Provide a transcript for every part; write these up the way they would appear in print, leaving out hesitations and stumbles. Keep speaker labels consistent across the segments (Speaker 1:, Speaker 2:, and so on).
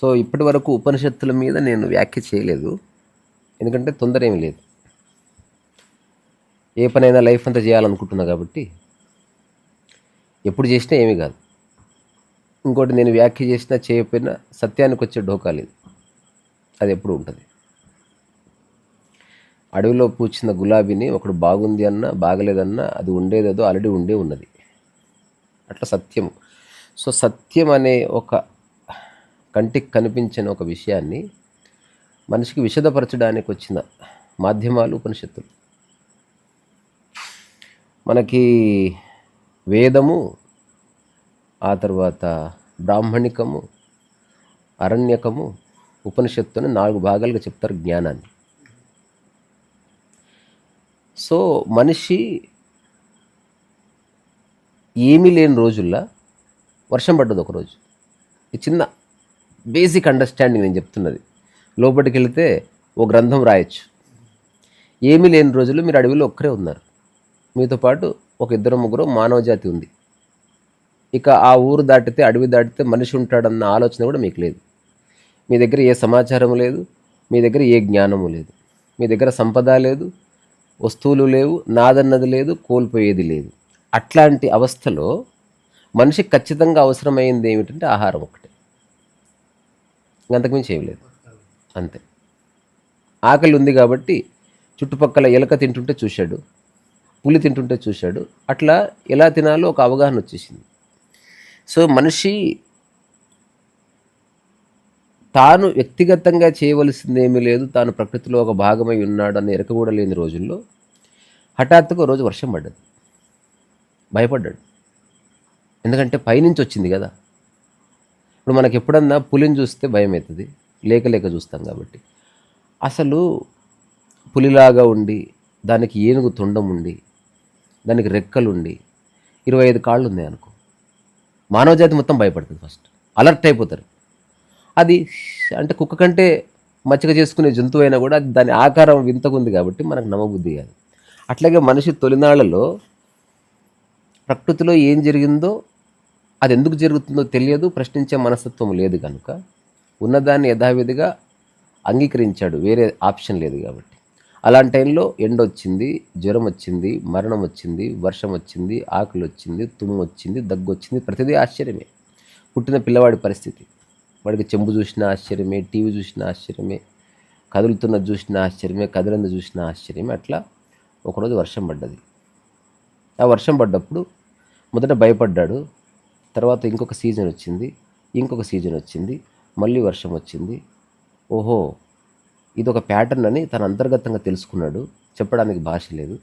Speaker 1: So ఇప్పటి వరకు ఉపనిషత్తుల మీద నేను వ్యాఖ్య చేయలేదు, ఎందుకంటే తొందర ఏమి లేదు. ఏ పనైనా లైఫ్ అంతా చేయాలనుకుంటున్నా కాబట్టి ఎప్పుడు చేసినా ఏమీ కాదు. ఇంకోటి, నేను వ్యాఖ్య చేసినా చేయకపోయినా సత్యానికి వచ్చే ఢోకా లేదు, అది ఎప్పుడు ఉంటుంది. అడవిలో పూచిన గులాబీని ఒకడు బాగుంది అన్నా బాగలేదన్నా అది ఉండేదేదో ఆల్రెడీ ఉండే ఉన్నది. అట్లా సత్యము. సో సత్యం అనే ఒక కంటికి కనిపించని ఒక విషయాన్ని మనిషికి విశదపరచడానికి వచ్చిన మాధ్యమాలు ఉపనిషత్తులు. మనకి వేదము, ఆ తర్వాత బ్రాహ్మణికము, అరణ్యకము, ఉపనిషత్తుని 4 భాగాలుగా చెప్తారు జ్ఞానాన్ని. సో మనిషి ఏమీ లేని రోజుల్లో వర్షం పడ్డది ఒకరోజు. ఈ చిన్న బేసిక్ అండర్స్టాండింగ్ నేను చెప్తున్నది. లోపలికి వెళితే ఓ గ్రంథం రాయొచ్చు. ఏమీ లేని రోజుల్లో మీరు అడవిలో ఒక్కరే ఉన్నారు, మీతో పాటు ఒక 2-3 మానవ జాతి ఉంది. ఇక ఆ ఊరు దాటితే, అడవి దాటితే మనిషి ఉంటాడన్న ఆలోచన కూడా మీకు లేదు. మీ దగ్గర ఏ సమాచారం లేదు, మీ దగ్గర ఏ జ్ఞానము లేదు, మీ దగ్గర సంపద లేదు, వస్తువులు లేవు, నాదన్నది లేదు, కోల్పోయేది లేదు. అట్లాంటి అవస్థలో మనిషికి ఖచ్చితంగా అవసరమైంది ఏమిటంటే ఆహారం ఒకటే, అంతకుమించి ఏమి లేదు. అంతే. ఆకలి ఉంది కాబట్టి చుట్టుపక్కల ఎలక తింటుంటే చూశాడు, పులి తింటుంటే చూశాడు, అట్లా ఎలా తినాలో ఒక అవగాహన వచ్చేసింది. సో మనిషి తాను వ్యక్తిగతంగా చేయవలసిందేమీ లేదు, తాను ప్రకృతిలో ఒక భాగమై ఉన్నాడు అని ఎరక కూడా లేని రోజుల్లో హఠాత్తుగా రోజు వర్షం పడ్డది. భయపడ్డాడు, ఎందుకంటే పైనుంచి వచ్చింది కదా. ఇప్పుడు మనకి ఎప్పుడన్నా పులిని చూస్తే భయం అవుతుంది, లేక లేక చూస్తాం కాబట్టి. అసలు పులిలాగా ఉండి, దానికి ఏనుగు తొండం ఉండి, దానికి రెక్కలుండి 25 కాళ్ళు ఉన్నాయి అనుకో, మానవ జాతి మొత్తం భయపడుతుంది, ఫస్ట్ అలర్ట్ అయిపోతారు. అది అంటే కుక్క కంటే మచ్చిక చేసుకునే జంతువు అయినా కూడా దాని ఆకారం వింతకుంది కాబట్టి మనకు నమ్మబుద్ధి కాదు. అట్లాగే మనిషి తొలినాళ్లలో ప్రకృతిలో ఏం జరిగిందో, అది ఎందుకు జరుగుతుందో తెలియదు, ప్రశ్నించే మనస్తత్వం లేదు కనుక ఉన్నదాన్ని యథావిధిగా అంగీకరించాడు, వేరే ఆప్షన్ లేదు కాబట్టి. అలాంటి టైంలో ఎండ వచ్చింది, జ్వరం వచ్చింది, మరణం వచ్చింది, వర్షం వచ్చింది, ఆకలి వచ్చింది, తుమ్ము వచ్చింది, దగ్గు వచ్చింది, ప్రతిదీ ఆశ్చర్యమే. పుట్టిన పిల్లవాడి పరిస్థితి, వాడికి చెంబు చూసినా ఆశ్చర్యమే, టీవీ చూసినా ఆశ్చర్యమే, కదులుతున్నది చూసినా ఆశ్చర్యమే, కదిలింది చూసినా ఆశ్చర్యమే. అట్లా ఒకరోజు వర్షం పడ్డది. ఆ వర్షం పడ్డప్పుడు మొదట భయపడ్డాడు, తర్వాత ఇంకొక సీజన్ వచ్చింది, ఇంకొక సీజన్ వచ్చింది, మళ్ళీ వర్షం వచ్చింది. ఓహో, ఇది ఒక ప్యాటర్న్ అని తన అంతర్గతంగా తెలుసుకున్నాడు, చెప్పడానికి భాష లేదు.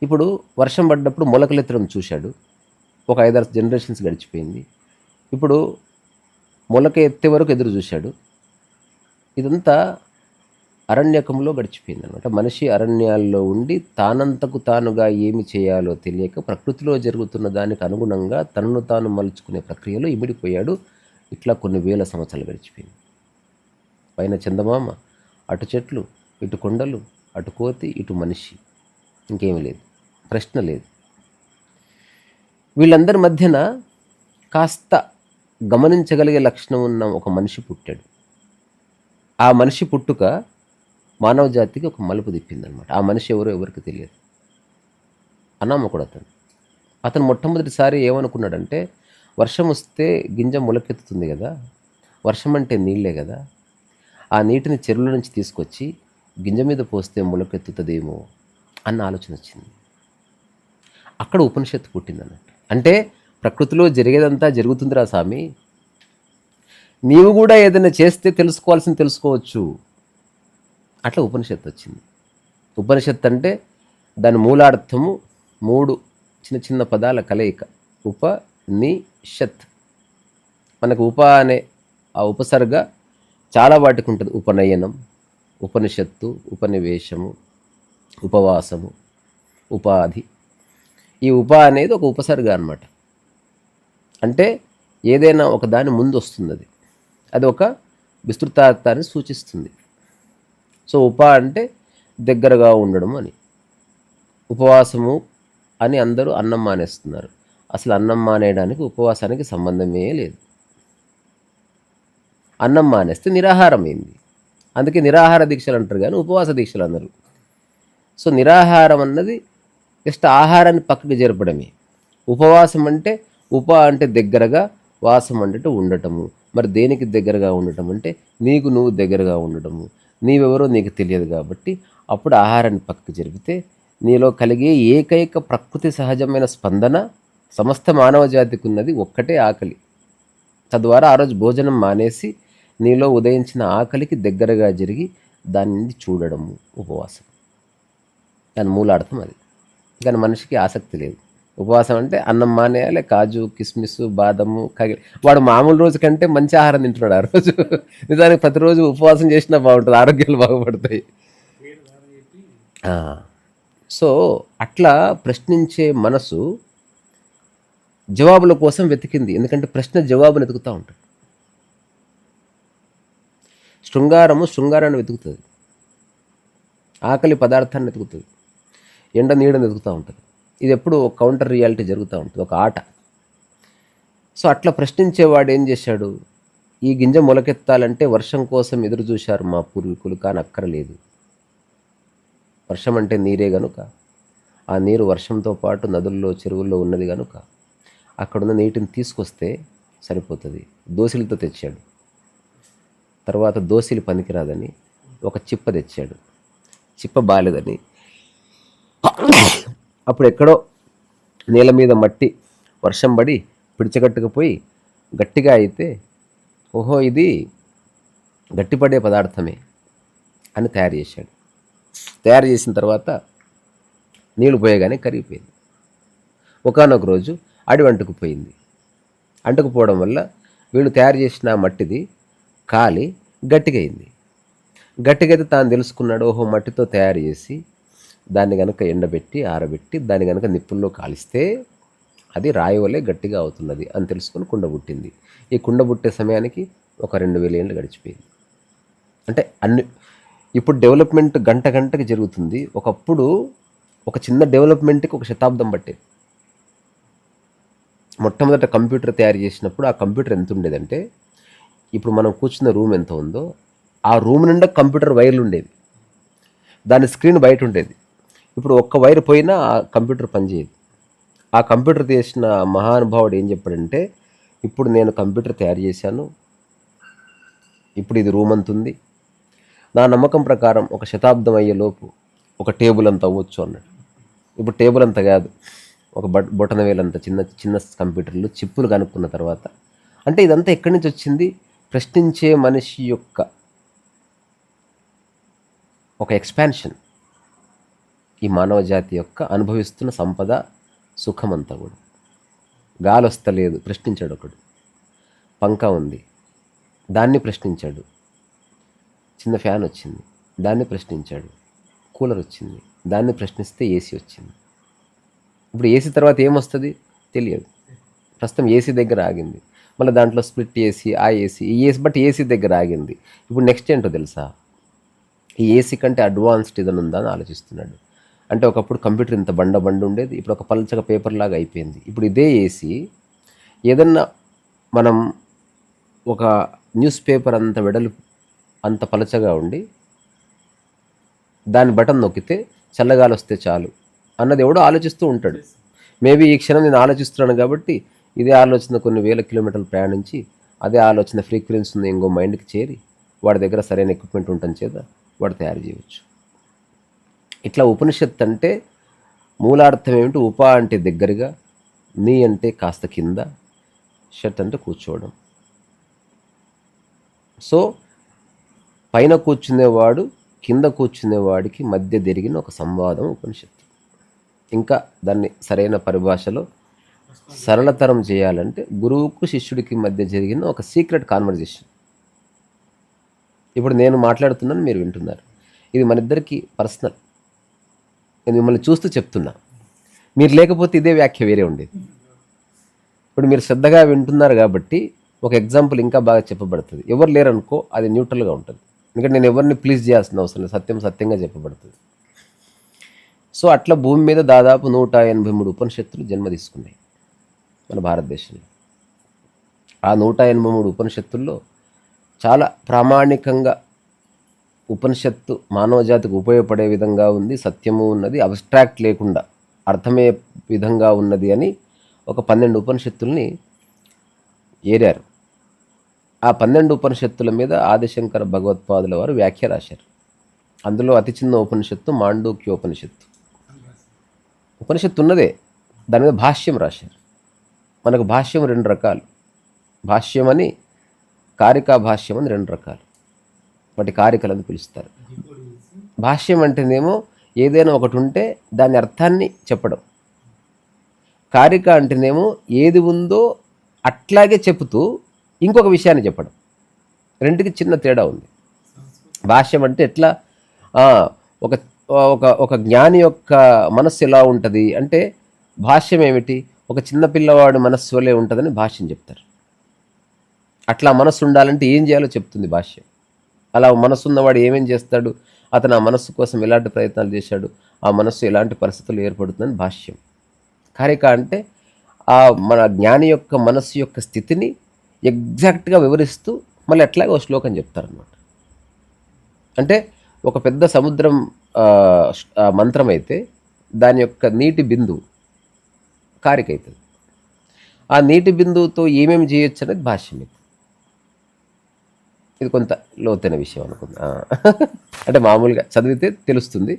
Speaker 1: ఇప్పుడు వర్షం పడ్డప్పుడు మొలకలెత్తడం చూశాడు, ఒక 5-6 జనరేషన్స్ గడిచిపోయింది. ఇప్పుడు మొలక ఎత్తే వరకు ఎదురు చూశాడు. ఇదంతా అరణ్యకంలో గడిచిపోయింది అనమాట. మనిషి అరణ్యాల్లో ఉండి తానంతకు తానుగా ఏమి చేయాలో తెలియక ప్రకృతిలో జరుగుతున్న దానికి అనుగుణంగా తనను తాను మలుచుకునే ప్రక్రియలో ఇమిడిపోయాడు. ఇట్లా కొన్ని వేల సంవత్సరాలు గడిచిపోయింది. పైన చందమామ, అటు చెట్లు, ఇటు కొండలు, అటు కోతి, ఇటు మనిషి, ఇంకేమీ లేదు, ప్రశ్న లేదు. వీళ్ళందరి మధ్యన కాస్త గమనించగలిగే లక్షణం ఉన్న ఒక మనిషి పుట్టాడు. ఆ మనిషి పుట్టుక మానవ జాతికి ఒక మలుపు తిప్పిందనమాట. ఆ మనిషి ఎవరో ఎవరికి తెలియదు, అనామకుడు అతను. అతను మొట్టమొదటిసారి ఏమనుకున్నాడంటే, వర్షం వస్తే గింజ మొలకెత్తుతుంది కదా, వర్షం అంటే నీళ్ళే కదా, ఆ నీటిని చెరువుల నుంచి తీసుకొచ్చి గింజ మీద పోస్తే మొలకెత్తుతుందేమో అన్న ఆలోచన వచ్చింది. అక్కడ ఉపనిషత్తు పుట్టిందన్నట్టు. అంటే ప్రకృతిలో జరిగేదంతా జరుగుతుందిరా స్వామి, నీవు కూడా ఏదైనా చేస్తే తెలుసుకోవాల్సింది తెలుసుకోవచ్చు. అట్లా ఉపనిషత్తు వచ్చింది. ఉపనిషత్తు అంటే దాని మూలార్థము 3 చిన్న చిన్న పదాల కలయిక, ఉపనిషత్. మనకు ఉప అనే ఆ ఉపసర్గ చాలా వాటికి ఉంటుంది. ఉపనయనం, ఉపనిషత్తు, ఉపనివేశము, ఉపవాసము, ఉపాధి. ఈ ఉప అనేది ఒక ఉపసర్గ అనమాట. అంటే ఏదైనా ఒక దాని ముందు వస్తుంది, అది ఒక విస్తృతార్థాన్ని సూచిస్తుంది. సో ఉప అంటే దగ్గరగా ఉండడం అని. ఉపవాసము అని అందరూ అన్నం మానేస్తున్నారు. అసలు అన్నం మానేయడానికి ఉపవాసానికి సంబంధమే లేదు. అన్నం మానేస్తే నిరాహారమైంది. అందుకే నిరాహార దీక్షలు అంటారు కానీ ఉపవాస దీక్షలు అన్నారు. సో నిరాహారం అన్నది జస్ట్ ఆహారాన్ని పక్కకు జరపడమే. ఉపవాసం అంటే ఉప అంటే దగ్గరగా, వాసం అంటే ఉండటము. మరి దేనికి దగ్గరగా ఉండటం అంటే నీకు నువ్వు దగ్గరగా ఉండటము. నీవెవరో నీకు తెలియదు కాబట్టి అప్పుడు ఆహారాన్ని పక్కకు జరిపితే నీలో కలిగే ఏకైక ప్రకృతి సహజమైన స్పందన సమస్త మానవ జాతికి ఉన్నది ఒక్కటే ఆకలి. తద్వారా ఆ రోజు భోజనం మానేసి నీలో ఉదయించిన ఆకలికి దగ్గరగా జరిగి దాన్ని చూడడము ఉపవాసం. దాని మూలార్థం అది. కానీ మనిషికి ఆసక్తి లేదు. ఉపవాసం అంటే అన్నం మానేయాలి, కాజు కిస్మిస్ బాదము వాడు మామూలు రోజు కంటే మంచి ఆహారం తింటున్నాడు ఆ రోజు. నిజానికి ప్రతిరోజు ఉపవాసం చేసినా బాగుంటుంది, ఆరోగ్యాలు బాగుపడతాయి. సో అట్లా ప్రశ్నించే మనసు జవాబుల కోసం వెతికింది. ఎందుకంటే ప్రశ్న జవాబును వెతుకుతూ ఉంటుంది. శృంగారాన్ని వెతుకుతుంది, ఆకలి పదార్థాన్ని వెతుకుతుంది, ఎండ నీడని వెతుకుతూ ఉంటుంది. ఇది ఎప్పుడు కౌంటర్ రియాలిటీ జరుగుతూ ఉంటుంది, ఒక ఆట. సో అట్లా ప్రశ్నించేవాడు ఏం చేశాడు? ఈ గింజ మొలకెత్తాలంటే వర్షం కోసం ఎదురు చూశారు మా పూర్వీకులు, కానీ అక్కరలేదు. వర్షం అంటే నీరే గనుక, ఆ నీరు వర్షంతో పాటు నదుల్లో చెరువుల్లో ఉన్నది కనుక అక్కడున్న నీటిని తీసుకొస్తే సరిపోతుంది. దోసిలతో తెచ్చాడు. తర్వాత దోసిలి పనికిరాదని ఒక చిప్ప తెచ్చాడు. చిప్ప బాలేదని అప్పుడు ఎక్కడో నేల మీద మట్టి వర్షం పడి పిడిచగట్టుకుపోయి గట్టిగా అయితే ఓహో ఇది గట్టిపడే పదార్థమే అని తయారు చేశాడు. తయారు చేసిన తర్వాత నీళ్ళు పోయగానే కరిగిపోయింది. ఒకానొక రోజు అడవి అంటుకుపోయింది. అంటుకుపోవడం వల్ల వీళ్ళు తయారు చేసిన మట్టిది కాలి గట్టిగైంది. గట్టిగైతే తాను తెలుసుకున్నాడు, ఓహో మట్టితో తయారు చేసి దాన్ని కనుక ఎండబెట్టి ఆరబెట్టి దాన్ని కనుక నిప్పుల్లో కాలిస్తే అది రాయి వలె గట్టిగా అవుతున్నది అని తెలుసుకొని కుండ పుట్టింది. ఈ కుండ పుట్టే సమయానికి ఒక 2000 ఏళ్ళు గడిచిపోయింది. అంటే ఇప్పుడు డెవలప్మెంట్ గంటకి జరుగుతుంది. ఒకప్పుడు ఒక చిన్న డెవలప్మెంట్కి ఒక శతాబ్దం పట్టేది. మొట్టమొదట కంప్యూటర్ తయారు చేసినప్పుడు ఆ కంప్యూటర్ ఎంత ఉండేదంటే ఇప్పుడు మనం కూర్చున్న రూమ్ ఎంత ఉందో ఆ రూమ్ నిండా కంప్యూటర్ వైర్లు ఉండేవి. దాని స్క్రీన్ బయట ఉండేది. ఇప్పుడు ఒక్క వైర్ పోయినా ఆ కంప్యూటర్ పనిచేయదు. ఆ కంప్యూటర్ చేసిన మహానుభావుడు ఏం చెప్పాడంటే, ఇప్పుడు నేను కంప్యూటర్ తయారు చేశాను, ఇప్పుడు ఇది రూమ్ అంత ఉంది, నా నమ్మకం ప్రకారం ఒక శతాబ్దం అయ్యేలోపు ఒక టేబుల్ అంత అవ్వచ్చు అన్నాడు. ఇప్పుడు టేబుల్ అంత కాదు, ఒక బొటన వేలంత చిన్న చిన్న కంప్యూటర్లు చిప్పులు కనుక్కున్న తర్వాత. అంటే ఇదంతా ఎక్కడి నుంచి వచ్చింది? ప్రశ్నించే మనిషి యొక్క ఒక ఎక్స్పాన్షన్. ఈ మానవ జాతి యొక్క అనుభవిస్తున్న సంపద సుఖమంతా కూడా. గాలి వస్తలేదు, ప్రశ్నించాడు ఒకడు. పంక ఉంది, దాన్ని ప్రశ్నించాడు. చిన్న ఫ్యాన్ వచ్చింది, దాన్ని ప్రశ్నించాడు. కూలర్ వచ్చింది, దాన్ని ప్రశ్నిస్తే ఏసీ వచ్చింది. ఇప్పుడు ఏసీ తర్వాత ఏమొస్తుంది తెలియదు. ప్రస్తుతం ఏసీ దగ్గర ఆగింది. మళ్ళీ దాంట్లో స్ప్లిట్ ఏసీ, ఆ ఏసీ, ఈ ఏసీ, బట్ ఏసీ దగ్గర ఆగింది. ఇప్పుడు నెక్స్ట్ ఏంటో తెలుసా? ఈ ఏసీ కంటే అడ్వాన్స్డ్ ఏదైనా ఉందా అని ఆలోచిస్తున్నాడు. అంటే ఒకప్పుడు కంప్యూటర్ ఇంత బండ ఉండేది, ఇప్పుడు ఒక పల్చగా పేపర్ లాగా అయిపోయింది. ఇప్పుడు ఇదే ఏసీ ఏదన్నా మనం ఒక న్యూస్ పేపర్ అంత వెడల్పు అంత పలచగా ఉండి దాని బటన్ నొక్కితే చల్లగాలి వస్తే చాలు అన్నది ఎవడో ఆలోచిస్తూ ఉంటాడు. మేబీ ఈ క్షణం నేను ఆలోచిస్తున్నాను కాబట్టి ఇదే ఆలోచన కొన్ని వేల కిలోమీటర్లు ప్రయాణించి అదే ఆలోచన ఫ్రీక్వెన్సీ ఉంది ఇంకో మైండ్కి చేరి వాడి దగ్గర సరైన ఎక్విప్మెంట్ ఉండటం చేత వాడు తయారు చేయవచ్చు. ఇట్లా ఉపనిషత్తు అంటే మూలార్థం ఏమిటి? ఉప అంటే దగ్గరగా, నీ అంటే కాస్త కింద, షట్ అంటే కూర్చోవడం. సో పైన కూర్చునేవాడు కింద కూర్చునేవాడికి మధ్య జరిగిన ఒక సంవాదం ఉపనిషత్తు. ఇంకా దాన్ని సరైన పరిభాషలో సరళతరం చేయాలంటే గురువుకు శిష్యుడికి మధ్య జరిగిన ఒక సీక్రెట్ కాన్వర్జేషన్. ఇప్పుడు నేను మాట్లాడుతున్నాను, మీరు వింటున్నారు. ఇది మన ఇద్దరికి పర్సనల్. నేను మిమ్మల్ని చూస్తూ చెప్తున్నా. మీరు లేకపోతే ఇదే వ్యాఖ్య వేరే ఉండేది. ఇప్పుడు మీరు శ్రద్ధగా వింటున్నారు కాబట్టి ఒక ఎగ్జాంపుల్ ఇంకా బాగా చెప్పబడుతుంది. ఎవరు లేరనుకో అది న్యూట్రల్గా ఉంటుంది. ఎందుకంటే నేను ఎవరిని ప్లీజ్ చేయాల్సిన అవసరం లేదు, సత్యంగా చెప్పబడుతుంది. సో అట్లా భూమి మీద దాదాపు 183 ఉపనిషత్తులు జన్మ తీసుకున్నాయి మన భారతదేశంలో. ఆ 183 ఉపనిషత్తుల్లో చాలా ప్రామాణికంగా ఉపనిషత్తు మానవ జాతికి ఉపయోగపడే విధంగా ఉంది, సత్యము ఉన్నది, అబ్స్ట్రాక్ట్ లేకుండా అర్థమయ్యే విధంగా ఉన్నది అని ఒక 12 ఉపనిషత్తుల్ని ఏరారు. ఆ 12 ఉపనిషత్తుల మీద ఆదిశంకర భగవత్పాదుల వారు వ్యాఖ్య రాశారు. అందులో అతి చిన్న ఉపనిషత్తు మాండూక్యోపనిషత్తు. ఉపనిషత్తు ఉన్నదే, దాని మీద భాష్యం రాశారు. మనకు భాష్యం 2 రకాలు, భాష్యం అని కారికా భాష్యం అని 2 రకాలు, వాటి కారికలని పిలుస్తారు. భాష్యం అంటేనేమో ఏదైనా ఒకటి ఉంటే దాని అర్థాన్ని చెప్పడం, కారిక అంటేనేమో ఏది ఉందో అట్లాగే చెబుతూ ఇంకొక విషయాన్ని చెప్పడం. రెండుకి చిన్న తేడా ఉంది. భాష్యం అంటే ఎట్లా, ఒక ఒక ఒక జ్ఞాని యొక్క మనస్సు ఎలా ఉంటుంది అంటే, భాష్యం ఏమిటి, ఒక చిన్న పిల్లవాడు మనస్సు వలే ఉంటుందని భాష్యం చెప్తారు. అట్లా మనస్సు ఉండాలంటే ఏం చేయాలో చెప్తుంది భాష్యం. అలా మనస్సు ఉన్నవాడు ఏమేం చేస్తాడు, అతను ఆ మనస్సు కోసం ఎలాంటి ప్రయత్నాలు చేశాడు, ఆ మనస్సు ఎలాంటి పరిస్థితులు ఏర్పడుతుందని భాష్యం. కారిక అంటే ఆ మన జ్ఞాని యొక్క మనస్సు యొక్క స్థితిని ఎగ్జాక్ట్గా వివరిస్తూ మళ్ళీ అట్లాగే ఒక శ్లోకం చెప్తారనమాట. అంటే ఒక పెద్ద సముద్రం మంత్రం అయితే దాని యొక్క నీటి బిందువు కారిక అవుతుంది. ఆ నీటి బిందువుతో ఏమేమి చేయొచ్చు అనేది భాష్యం. ఇది కొంత లోతైన విషయం అనుకుందా, అంటే మామూలుగా చదివితే తెలుస్తుంది.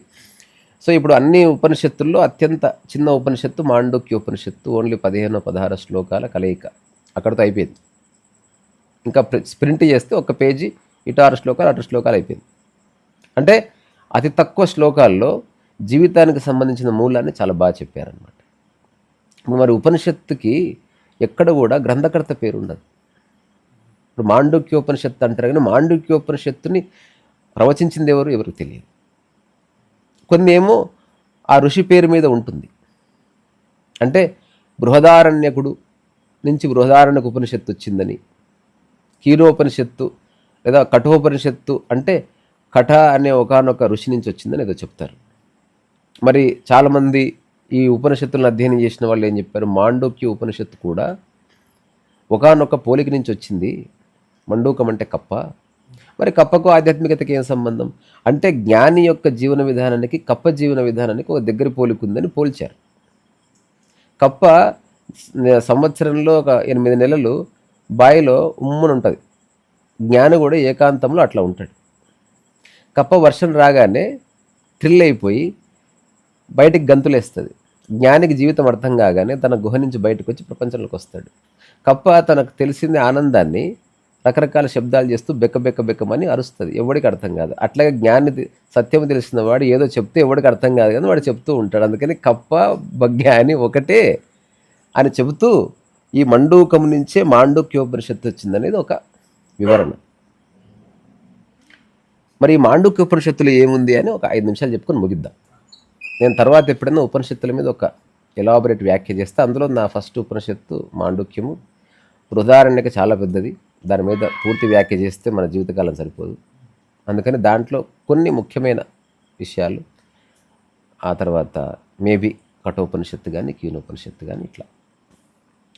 Speaker 1: సో ఇప్పుడు అన్ని ఉపనిషత్తుల్లో అత్యంత చిన్న ఉపనిషత్తు మాండూక్య ఉపనిషత్తు, ఓన్లీ 15-16 శ్లోకాల కలయిక, అక్కడితో అయిపోయింది. ఇంకా స్ప్రింట్ చేస్తే ఒక పేజీ ఇటు 6 శ్లోకాలు అటు శ్లోకాలు అయిపోయింది. అంటే అతి తక్కువ శ్లోకాల్లో జీవితానికి సంబంధించిన మూలాన్ని చాలా బాగా చెప్పారనమాట. మరి ఉపనిషత్తుకి ఎక్కడ కూడా గ్రంథకర్త పేరు ఉండదు. ఇప్పుడు మాండూక్యోపనిషత్తు అంటారు, కానీ మాండూక్యోపనిషత్తుని ప్రవచించింది ఎవరికి తెలియదు. కొన్ని ఏమో ఆ ఋషి పేరు మీద ఉంటుంది. అంటే బృహదారణ్యకుడు నుంచి బృహదారణ్యక ఉపనిషత్తు వచ్చిందని, కీరోపనిషత్తు లేదా కఠోపనిషత్తు అంటే కఠ అనే ఒకానొక ఋషి నుంచి వచ్చిందని ఏదో చెప్తారు. మరి చాలామంది ఈ ఉపనిషత్తులను అధ్యయనం చేసిన వాళ్ళు ఏం చెప్పారు, మాండూక్య ఉపనిషత్తు కూడా ఒకానొక పోలిక నుంచి వచ్చింది. మండూకం అంటే కప్ప. మరి కప్పకు ఆధ్యాత్మికతకి ఏం సంబంధం అంటే, జ్ఞాని యొక్క జీవన విధానానికి కప్ప జీవన విధానానికి ఒక దగ్గర పోలిక ఉందని పోల్చారు. కప్ప సంవత్సరంలో ఒక 8 నెలలు బాయిలో ఉమ్మును ఉంటుంది. జ్ఞాని కూడా ఏకాంతంలో అట్లా ఉంటాడు. కప్ప వర్షం రాగానే థ్రిల్ అయిపోయి బయటికి గంతులేస్తుంది. జ్ఞానికి జీవితం అర్థం కాగానే తన గుహ నుంచి బయటకు వచ్చి ప్రపంచంలోకి వస్తాడు. కప్ప తనకు తెలిసింది ఆనందాన్ని రకరకాల శబ్దాలు చేస్తూ బెక్కమని అరుస్తుంది, ఎవడికి అర్థం కాదు. అట్లాగే జ్ఞాని సత్యము తెలిసిన వాడు ఏదో చెప్తే ఎవడికి అర్థం కాదు కానీ వాడు చెప్తూ ఉంటాడు. అందుకని కప్ప జ్ఞాని ఒకటే అని చెబుతూ ఈ మండూకం నుంచే మాండూక్యోపనిషత్తు వచ్చిందనేది ఒక వివరణ. మరి ఈ మాండూక్యోపనిషత్తులో ఏముంది అని ఒక 5 నిమిషాలు చెప్పుకొని ముగిద్దాం. నేను తర్వాత ఎప్పుడైనా ఉపనిషత్తుల మీద ఒక ఎలాబొరేట్ వ్యాఖ్య చేస్తే, అందులో నా ఫస్ట్ ఉపనిషత్తు మాండూక్యము. బృహదారణ్యక చాలా పెద్దది, దాని మీద పూర్తి వ్యాఖ్య చేస్తే మన జీవితకాలం సరిపోదు. అందుకని దాంట్లో కొన్ని ముఖ్యమైన విషయాలు, ఆ తర్వాత మేబీ కఠోపనిషత్తు కానీ కీనోపనిషత్తు కానీ ఇట్లా.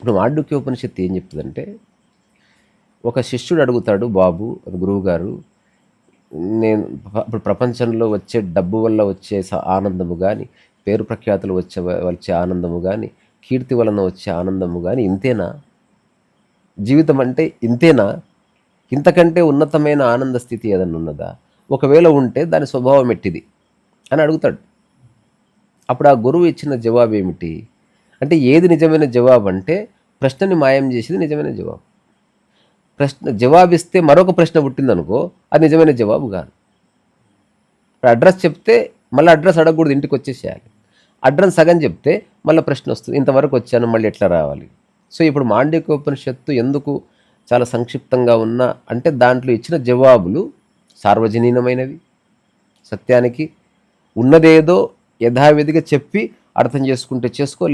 Speaker 1: ఇప్పుడు మాండూక్యోపనిషత్తు ఏం చెప్తుందంటే, ఒక శిష్యుడు అడుగుతాడు, బాబు గురువు గారు, నేను ఇప్పుడు ప్రపంచంలో వచ్చే డబ్బు వల్ల వచ్చే ఆనందము కానీ, పేరు ప్రఖ్యాతులు వచ్చే ఆనందము కానీ, కీర్తి వలన వచ్చే ఆనందము కానీ ఇంతేనా? జీవితం అంటే ఇంతేనా? ఇంతకంటే ఉన్నతమైన ఆనంద స్థితి ఏదన్నా ఉన్నదా? ఒకవేళ ఉంటే దాని స్వభావం ఎట్టిది అని అడుగుతాడు. అప్పుడు ఆ గురువు ఇచ్చిన జవాబు ఏమిటి అంటే, ఏది నిజమైన జవాబు అంటే, ప్రశ్నని మాయం చేసేది నిజమైన జవాబు. జవాబిస్తే మరొక ప్రశ్న పుట్టిందనుకో, అది నిజమైన జవాబు కాదు. అడ్రస్ చెప్తే మళ్ళీ అడ్రస్ అడగకూడదు, ఇంటికి వచ్చేసేయాలి. అడ్రస్ సగం చెప్తే మళ్ళీ ప్రశ్న వస్తుంది, ఇంతవరకు వచ్చాను మళ్ళీ ఎట్లా రావాలి? సో ఇప్పుడు మాండూక్యోపనిషత్తు ఎందుకు చాలా సంక్షిప్తంగా ఉన్నా అంటే, దాంట్లో ఇచ్చిన జవాబులు సార్వజనీనమైనవి, సత్యానికి ఉన్నదేదో యథావిధిగా చెప్పి అర్థం చేసుకుంటే చేసుకో,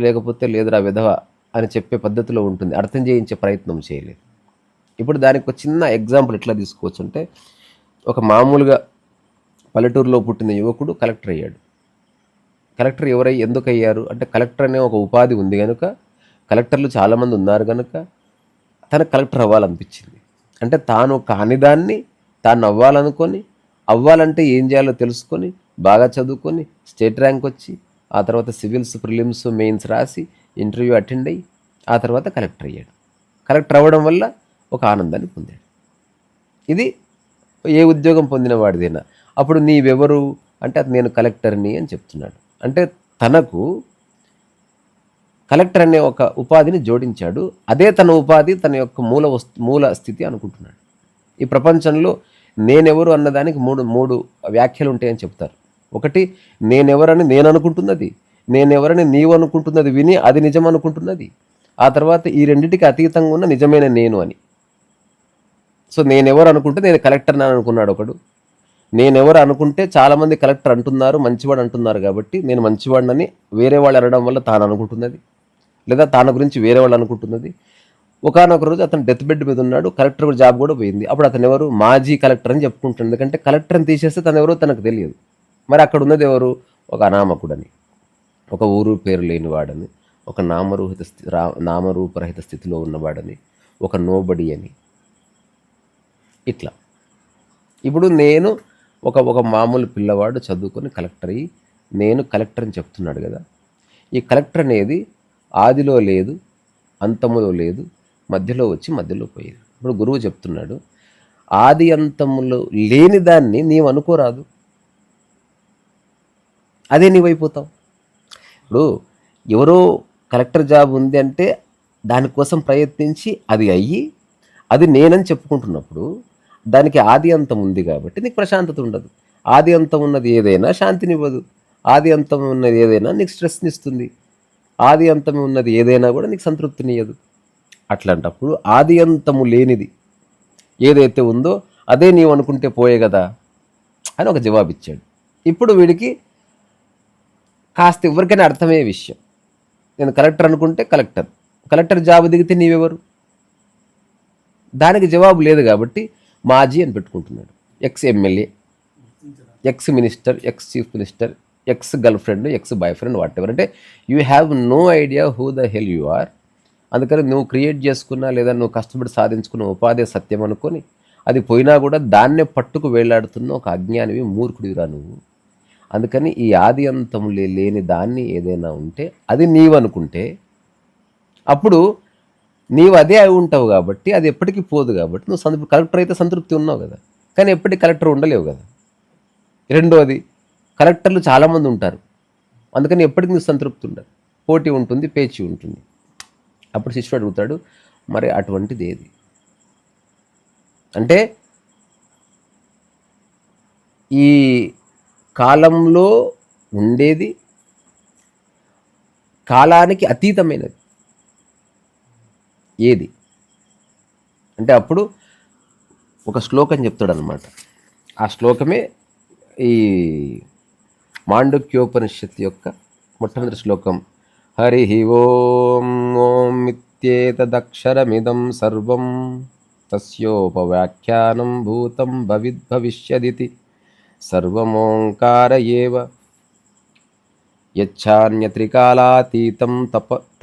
Speaker 1: లేకపోతే లేదురా విధవ అని చెప్పే పద్ధతిలో ఉంటుంది. అర్థం చేయించే ప్రయత్నం చేయలేదు. ఇప్పుడు దానికి ఒక చిన్న ఎగ్జాంపుల్ ఎట్లా తీసుకోవచ్చు అంటే, ఒక మామూలుగా పల్లెటూరులో పుట్టిన యువకుడు కలెక్టర్ అయ్యాడు. కలెక్టర్ ఎందుకు అయ్యారు అంటే, కలెక్టర్ అనే ఒక ఉపాధి ఉంది కనుక, కలెక్టర్లు చాలామంది ఉన్నారు కనుక తనకు కలెక్టర్ అవ్వాలనిపించింది. అంటే తాను కాని దాన్ని తాను అవ్వాలంటే ఏం చేయాలో తెలుసుకొని బాగా చదువుకొని స్టేట్ ర్యాంక్ వచ్చి ఆ తర్వాత సివిల్స్ ప్రిలిమ్స్ మెయిన్స్ రాసి ఇంటర్వ్యూ అటెండ్ అయ్యి ఆ తర్వాత కలెక్టర్ అయ్యాడు. కలెక్టర్ అవ్వడం వల్ల ఒక ఆనందాన్ని పొందాడు. ఇది ఏ ఉద్యోగం పొందిన వాడిదైనా. అప్పుడు నీవెవరు అంటే అది నేను కలెక్టర్ని అని చెప్తున్నాడు. అంటే తనకు కలెక్టర్ అనే ఒక ఉపాధిని జోడించాడు. అదే తన ఉపాధి, తన యొక్క మూల స్థితి అనుకుంటున్నాడు. ఈ ప్రపంచంలో నేనెవరు అన్నదానికి మూడు వ్యాఖ్యలు ఉంటాయని చెప్తారు. ఒకటి, నేనెవరని నేను అనుకుంటున్నది, నేనెవరని నీవు అనుకుంటున్నది విని అది నిజం అనుకుంటున్నది, ఆ తర్వాత ఈ రెండింటికి అతీతంగా ఉన్న నిజమైన నేను అని. సో నేనెవరు అనుకుంటే నేను కలెక్టర్ అని అనుకున్నాడు ఒకడు. నేనెవరు అనుకుంటే చాలామంది కలెక్టర్ అంటున్నారు, మంచివాడు అంటున్నారు కాబట్టి నేను మంచివాడినని వేరే వాళ్ళు అనడం వల్ల తాను అనుకుంటున్నది, లేదా తాను గురించి వేరే వాళ్ళు అనుకుంటున్నది. ఒకనొక రోజు అతను డెత్ బెడ్ మీద ఉన్నాడు, కలెక్టర్ జాబ్ కూడా పోయింది. అప్పుడు అతను ఎవరు, మాజీ కలెక్టర్ అని చెప్పుకుంటాడు. ఎందుకంటే కలెక్టర్ని తీసేస్తే తను ఎవరో తనకు తెలియదు. మరి అక్కడ ఉన్నది ఎవరు, ఒక అనామకుడని, ఒక ఊరు పేరు లేనివాడని, ఒక నామరూపరహిత స్థితిలో ఉన్నవాడని, ఒక నోబడి అని. ఇట్లా ఇప్పుడు నేను ఒక మామూలు పిల్లవాడు చదువుకొని కలెక్టర్ అయ్యి నేను కలెక్టర్ అని చెప్తున్నాడు కదా. ఈ కలెక్టర్ అనేది ఆదిలో లేదు, అంతములో లేదు, మధ్యలో వచ్చి మధ్యలో పోయేది. ఇప్పుడు గురువు చెప్తున్నాడు, ఆది అంతములో లేని దాన్ని నీవు అనుకోరాదు, అదే నీవైపోతావు. ఇప్పుడు ఎవరో కలెక్టర్ జాబ్ ఉంది అంటే దానికోసం ప్రయత్నించి అది అయ్యి అది నేనని చెప్పుకుంటున్నప్పుడు దానికి ఆది అంతం ఉంది కాబట్టి నీకు ప్రశాంతత ఉండదు. ఆది అంతం ఉన్నది ఏదైనా శాంతినివ్వదు, ఆది అంతం ఉన్నది ఏదైనా నీకు స్ట్రెస్ని ఇస్తుంది, ఆది అంతం ఉన్నది ఏదైనా కూడా నీకు సంతృప్తినియ్యదు. అట్లాంటప్పుడు ఆది అంతము లేనిది ఏదైతే ఉందో అదే నీవు అనుకుంటే పోయే కదా అని ఒక జవాబు ఇచ్చాడు. ఇప్పుడు వీడికి కాస్త ఎవరికైనా అర్థమయ్యే విషయం, నేను కలెక్టర్ అనుకుంటే కలెక్టర్ జాబు దిగితే నీవెవరు, దానికి జవాబు లేదు కాబట్టి మాజీ అని పెట్టుకుంటున్నాడు. Ex MLA, ex minister, ex chief minister, ex girlfriend, ex boyfriend, whatever. అంటే you have no idea who the hell you are. అందుకని నువ్వు క్రియేట్ చేసుకున్నా లేదా నువ్వు కష్టపడి సాధించుకున్న ఉపాధి సత్యం అనుకొని అది పోయినా కూడా దాన్నే పట్టుకు వేలాడుతున్న ఒక అజ్ఞానివి, మూర్ఖుడివిరా నువ్వు. అందుకని ఈ ఆది అంతము లేని దాన్ని ఏదైనా ఉంటే అది నీవు అనుకుంటే అప్పుడు నీవు అదే అయి ఉంటావు కాబట్టి అది ఎప్పటికీ పోదు. కాబట్టి నువ్వు కలెక్టర్ అయితే సంతృప్తి ఉన్నావు కదా, కానీ ఎప్పటికీ కలెక్టర్ ఉండలేవు కదా. రెండోది, కలెక్టర్లు చాలామంది ఉంటారు, అందుకని ఎప్పటికీ నువ్వు సంతృప్తి ఉండదు, పోటీ ఉంటుంది, పేచీ ఉంటుంది. అప్పుడు శిష్యుడు అడుగుతాడు, మరి అటువంటిది ఏది అంటే ఈ కాలంలో ఉండేది, కాలానికి అతీతమైనది ఏది అంటే అప్పుడు ఒక శ్లోకం చెప్తాడు అనమాట. ఆ శ్లోకమే ఈ మాండుక్యోపనిషత్తు యొక్క మొట్టమొదటి శ్లోకం. హరి ఓం ఓం ఇత్యేతదక్షరమిదం సర్వం తస్యోపవ్యాఖ్యానం భూతం భవిష్యదితి సర్వమోంకార ఏవ యచ్ఛాన్యత్రికాలాతీతం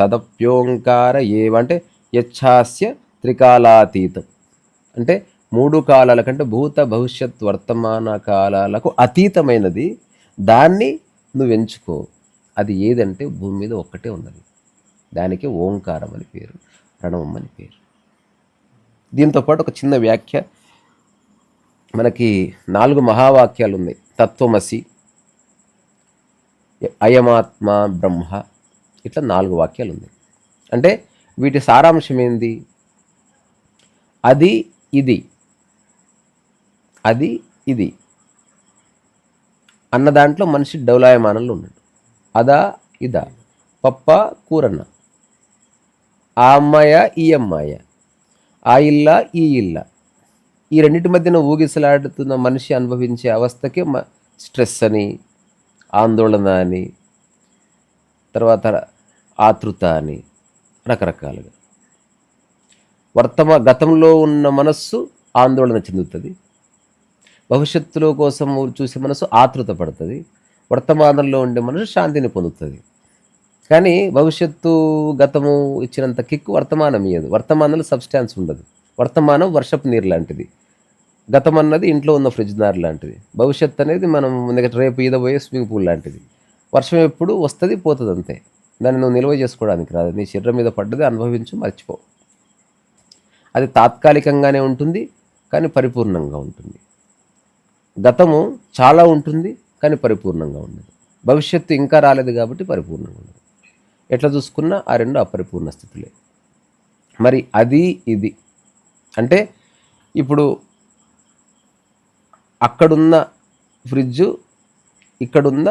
Speaker 1: తదప్యోంకార ఏవ. అంటే యచ్ఛాస్య త్రికాలాతీతం అంటే మూడు కాలాల కంటే భూత భవిష్యత్ వర్తమాన కాలాలకు అతీతమైనది, దాన్ని నువ్వు ఎంచుకో. అది ఏదంటే భూమి మీద ఒక్కటే ఉన్నది, దానికి ఓంకారం అని పేరు, ప్రణవం అని పేరు. దీంతోపాటు ఒక చిన్న వ్యాఖ్య, మనకి 4 మహావాక్యాలు ఉన్నాయి. తత్వమసి, అయమాత్మ బ్రహ్మ, ఇట్లా 4 వాక్యాలు ఉన్నాయి. అంటే వీటి సారాంశం ఏంది, అది ఇది అన్న దాంట్లో మనిషి డౌలాయమానంలో ఉన్నాడు. అదా ఇదా, పప్ప కూరన్న, ఆ అమ్మాయ ఈ అమ్మాయ, ఆ ఇల్ల ఈ ఇల్ల, ఈ రెండింటి మధ్యన ఊగిసలాడుతున్న మనిషి అనుభవించే అవస్థకే స్ట్రెస్ అని, ఆందోళన అని, తర్వాత ఆతృత అని రకరకాలుగా. గతంలో ఉన్న మనస్సు ఆందోళన చెందుతుంది, భవిష్యత్తులో కోసం చూసే మనసు ఆతృత పడుతుంది, వర్తమానంలో ఉండే మనసు శాంతిని పొందుతుంది. కానీ భవిష్యత్తు గతము ఇచ్చినంత కిక్కు వర్తమానం ఇయ్యదు, వర్తమానంలో సబ్స్టాన్స్ ఉండదు. వర్తమానం వర్షపు నీరు లాంటిది, గతం అన్నది ఇంట్లో ఉన్న ఫ్రిడ్జ్ నారు లాంటిది, భవిష్యత్ అనేది మనం రేపు ఈదబోయే స్విమ్మింగ్ పూల్ లాంటిది. వర్షం ఎప్పుడు వస్తుంది పోతుంది అంతే, దాన్ని నువ్వు నిల్వ చేసుకోవడానికి రాదు. నీ శరీరం మీద పడ్డది అనుభవించు, మర్చిపో. అది తాత్కాలికంగానే ఉంటుంది కానీ పరిపూర్ణంగా ఉంటుంది. గతము చాలా ఉంటుంది కానీ పరిపూర్ణంగా ఉండదు. భవిష్యత్తు ఇంకా రాలేదు కాబట్టి పరిపూర్ణంగా ఉండదు. ఎట్లా చూసుకున్నా ఆ రెండు అపరిపూర్ణ స్థితులే. మరి అది ఇది అంటే ఇప్పుడు అక్కడున్న ఫ్రిడ్జు, ఇక్కడున్న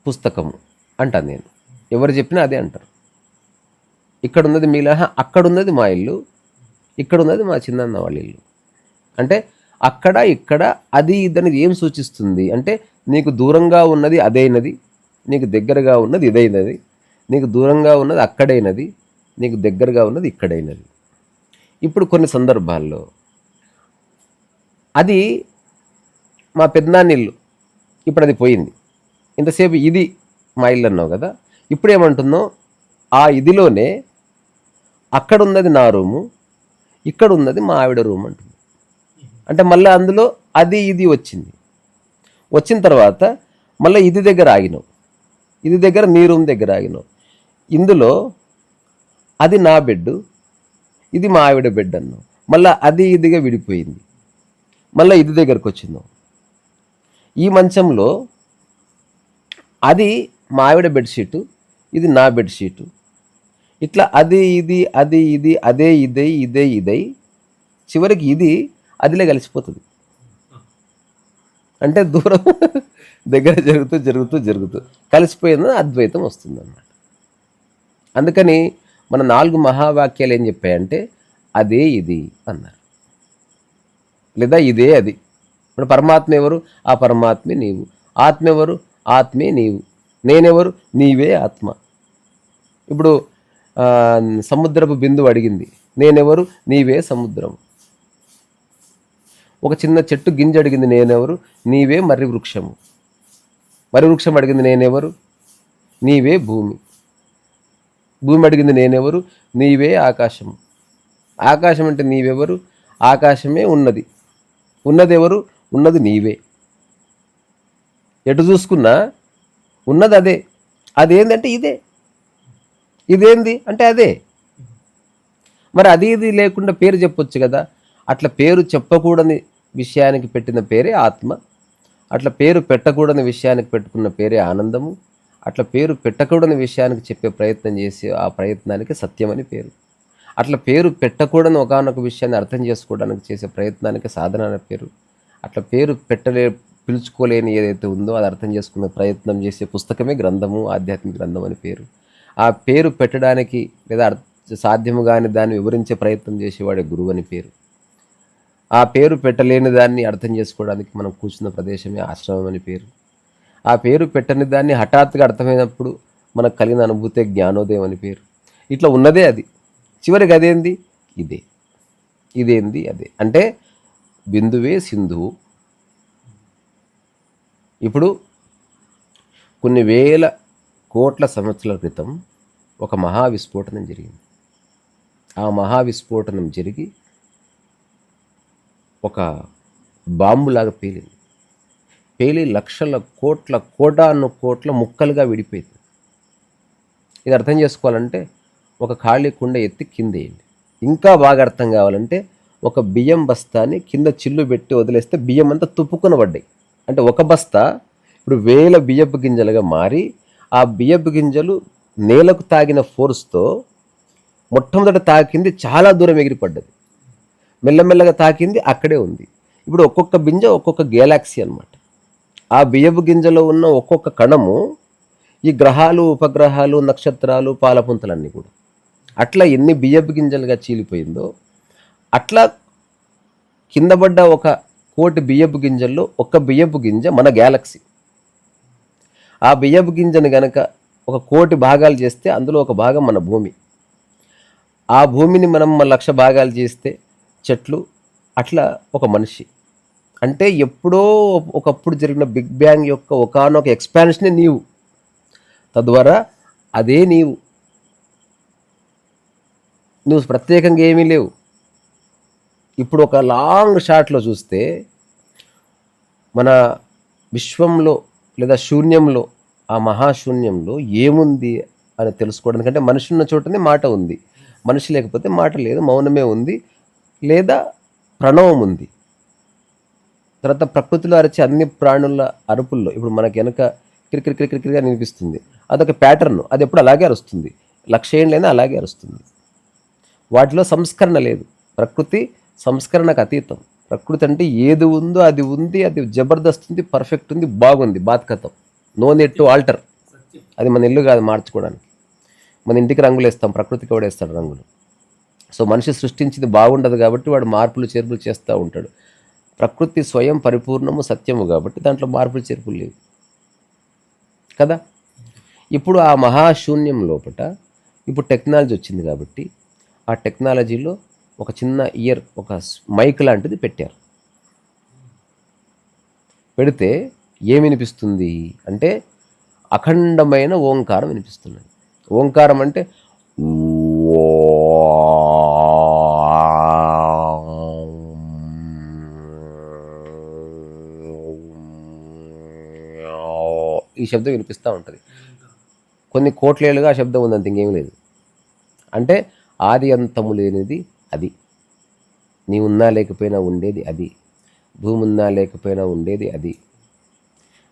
Speaker 1: పుస్తకము అంటాను నేను. ఎవరు చెప్పినా అదే అంటారు. ఇక్కడున్నది మీలా, అక్కడున్నది మా ఇల్లు, ఇక్కడున్నది మా చిన్నన్న వాళ్ళ ఇల్లు. అంటే అక్కడ ఇక్కడ అది ఇదనేది ఏం సూచిస్తుంది అంటే, నీకు దూరంగా ఉన్నది అదైనది, నీకు దగ్గరగా ఉన్నది ఇదైనది, నీకు దూరంగా ఉన్నది అక్కడైనది, నీకు దగ్గరగా ఉన్నది ఇక్కడైనది. ఇప్పుడు కొన్ని సందర్భాల్లో అది మా పెద్దనాన్న ఇల్లు, ఇప్పుడు అది పోయింది. ఇంతసేపు ఇది మా ఇల్లు అన్నావు కదా, ఇప్పుడు ఏమంటున్నావు, ఆ ఇదిలోనే అక్కడ ఉన్నది నా రూము, ఇక్కడ ఉన్నది మా ఆవిడ రూమ్ అంటుంది. అంటే మళ్ళీ అందులో అది ఇది వచ్చింది. వచ్చిన తర్వాత మళ్ళీ ఇది దగ్గర ఆగినావు, ఇది దగ్గర నీ రూమ్ దగ్గర ఆగినావు. ఇందులో అది నా బెడ్, ఇది మా ఆవిడ బెడ్ అన్నావు. మళ్ళీ అది ఇదిగా విడిపోయింది. మళ్ళీ ఇది దగ్గరకు వచ్చిందావు. ఈ మంచంలో అది మా ఆవిడ బెడ్షీటు, ఇది నా బెడ్షీటు. ఇట్లా అది ఇది అది ఇది అదే ఇదై ఇదే ఇదై చివరికి ఇది అదిలే కలిసిపోతుంది. అంటే దూరం దగ్గర జరుగుతూ జరుగుతూ జరుగుతూ కలిసిపోయిందని అద్వైతం వస్తుంది అన్నమాట. అందుకని మన 4 మహావాక్యాలు ఏం చెప్పాయంటే అదే ఇది అన్నారు, లేదా ఇదే అది. ఇప్పుడు పరమాత్మ ఎవరు? ఆ పరమాత్మే నీవు. ఆత్మ ఎవరు? ఆత్మే నీవు. నేనెవరు? నీవే ఆత్మ. ఇప్పుడు సముద్రపు బిందువు అడిగింది, నేనెవరు? నీవే సముద్రం. ఒక చిన్న చెట్టు గింజ అడిగింది, నేనెవరు? నీవే మర్రి వృక్షము. మర్రి వృక్షం అడిగింది, నేనెవరు? నీవే భూమి. భూమి అడిగింది, నేనెవరు? నీవే ఆకాశము. ఆకాశం అంటే నీవెవరు? ఆకాశమే ఉన్నది. ఉన్నదెవరు? ఉన్నది నీవే. ఎటు చూసుకున్నా ఉన్నది అదే. అదేంటంటే ఇదే. ఇదేంది అంటే అదే. మరి అది ఇది లేకుండా పేరు చెప్పొచ్చు కదా. అట్లా పేరు చెప్పకూడని విషయానికి పెట్టిన పేరే ఆత్మ, అట్లా పేరు పెట్టకూడని విషయానికి పెట్టుకున్న పేరే ఆనందము, అట్లా పేరు పెట్టకూడని విషయానికి చెప్పే ప్రయత్నం చేసి ఆ ప్రయత్నానికి సత్యం అని పేరు. అట్లా పేరు పెట్టకూడని ఒకానొక విషయాన్ని అర్థం చేసుకోవడానికి చేసే ప్రయత్నానికి సాధన అనే పేరు. అట్లా పేరు పిలుచుకోలేని ఏదైతే ఉందో అది అర్థం చేసుకునే ప్రయత్నం చేసే పుస్తకమే గ్రంథము, ఆధ్యాత్మిక గ్రంథం అని పేరు. ఆ పేరు పెట్టడానికి లేదా సాధ్యము కాని దాన్ని వివరించే ప్రయత్నం చేసేవాడే గురువు అని పేరు. ఆ పేరు పెట్టలేని దాన్ని అర్థం చేసుకోవడానికి మనం కూర్చున్న ప్రదేశమే ఆశ్రమం అని పేరు. ఆ పేరు పెట్టని దాన్ని హఠాత్తుగా అర్థమైనప్పుడు మనకు కలిగిన అనుభూతే జ్ఞానోదయం అని పేరు. ఇట్లా ఉన్నదే అది. చివరికి అదేంది? ఇదే. ఇదేంది? అదే. అంటే బిందువే సింధువు. ఇప్పుడు కొన్ని వేల కోట్ల సంవత్సరాల క్రితం ఒక మహావిస్ఫోటనం జరిగింది. ఆ మహావిస్ఫోటనం జరిగి ఒక బాంబులాగా పేలింది. పేలి లక్షల కోట్ల కోటాను కోట్ల ముక్కలుగా విడిపోయింది. ఇది అర్థం చేసుకోవాలంటే ఒక ఖాళీ కుండ ఎత్తి కిందేయండి. ఇంకా బాగా అర్థం కావాలంటే ఒక బియ్యం బస్తాని కింద చిల్లు పెట్టి వదిలేస్తే బియ్యం అంతా తుప్పుకొని పడ్డాయి. అంటే ఒక బస్తా ఇప్పుడు 1000 బియ్యపు గింజలుగా మారి ఆ బియ్యపు గింజలు నేలకు తాగిన ఫోర్స్తో మొట్టమొదట తాకింది చాలా దూరం ఎగిరిపడ్డది, మెల్లమెల్లగా తాకింది అక్కడే ఉంది. ఇప్పుడు ఒక్కొక్క గింజ ఒక్కొక్క గెలాక్సీ అనమాట. ఆ బియ్యపు గింజలో ఉన్న ఒక్కొక్క కణము ఈ గ్రహాలు, ఉపగ్రహాలు, నక్షత్రాలు, పాలపుంతలన్నీ కూడా. అట్లా ఎన్ని బియ్యపు గింజలుగా చీలిపోయిందో అట్లా కింద పడ్డ 1 కోటి బియ్యపు గింజల్లో 1 బియ్యపు గింజ మన గ్యాలక్సీ. ఆ బియ్యపు గింజను గనక 1 కోటి భాగాలు చేస్తే అందులో ఒక భాగం మన భూమి. ఆ భూమిని మనం 1,00,000 భాగాలు చేస్తే చెట్లు, అట్లా ఒక మనిషి. అంటే ఎప్పుడో ఒకప్పుడు జరిగిన బిగ్ బ్యాంగ్ యొక్క ఒకానొక ఎక్స్పాన్షనే నీవు. తద్వారా అదే నీవు. నువ్వు ప్రత్యేకంగా ఏమీ లేవు. ఇప్పుడు ఒక లాంగ్ షాట్లో చూస్తే మన విశ్వంలో లేదా శూన్యంలో, ఆ మహాశూన్యంలో ఏముంది అని తెలుసుకోవడానికంటే మనిషి ఉన్న చోటనే మాట ఉంది, మనిషి లేకపోతే మాట లేదు, మౌనమే ఉంది లేదా ప్రణవం ఉంది. తర్వాత ప్రకృతిలో అరిచే అన్ని ప్రాణుల అరుపుల్లో ఇప్పుడు మనకి వెనక కిరికిరి కిరికిరి కిరికిరి అని వినిపిస్తుంది, అదొక ప్యాటర్న్, అది ఎప్పుడు అలాగే అరుస్తుంది, 1,00,000 ఏళ్ళైనా అలాగే అరుస్తుంది. వాటిలో సంస్కరణ లేదు. ప్రకృతి సంస్కరణకు అతీతం. ప్రకృతి అంటే ఏది ఉందో అది ఉంది, అది జబర్దస్త్ ఉంది, పర్ఫెక్ట్ ఉంది, బాగుంది, బాత్కతం, నో నీడ్ టు ఆల్టర్. అది మన ఇల్లు కాదు మార్చుకోవడానికి. మన ఇంటికి రంగులు వేస్తాం, ప్రకృతికి కూడా వేస్తాడు రంగులు. సో మనిషి సృష్టించింది బాగుండదు కాబట్టి వాడు మార్పులు చేర్పులు చేస్తూ ఉంటాడు. ప్రకృతి స్వయం పరిపూర్ణము సత్యము కాబట్టి దాంట్లో మార్పులు చేర్పులు లేవు కదా. ఇప్పుడు ఆ మహాశూన్యం లోపట ఇప్పుడు టెక్నాలజీ వచ్చింది కాబట్టి ఆ టెక్నాలజీలో ఒక చిన్న ఇయర్, ఒక మైక్ లాంటిది పెట్టారు. పెడితే ఏమి వినిపిస్తుంది అంటే అఖండమైన ఓంకారం వినిపిస్తున్నది. ఓంకారం అంటే ఈ శబ్దం వినిపిస్తూ ఉంటుంది. కొన్ని కోట్లేళ్ళుగా ఆ శబ్దం ఉందంత ఇంకేం లేదు. అంటే ఆది అంతము లేనిది అది. నీ ఉన్నా లేకపోయినా ఉండేది అది. భూమి ఉన్నా లేకపోయినా ఉండేది అది.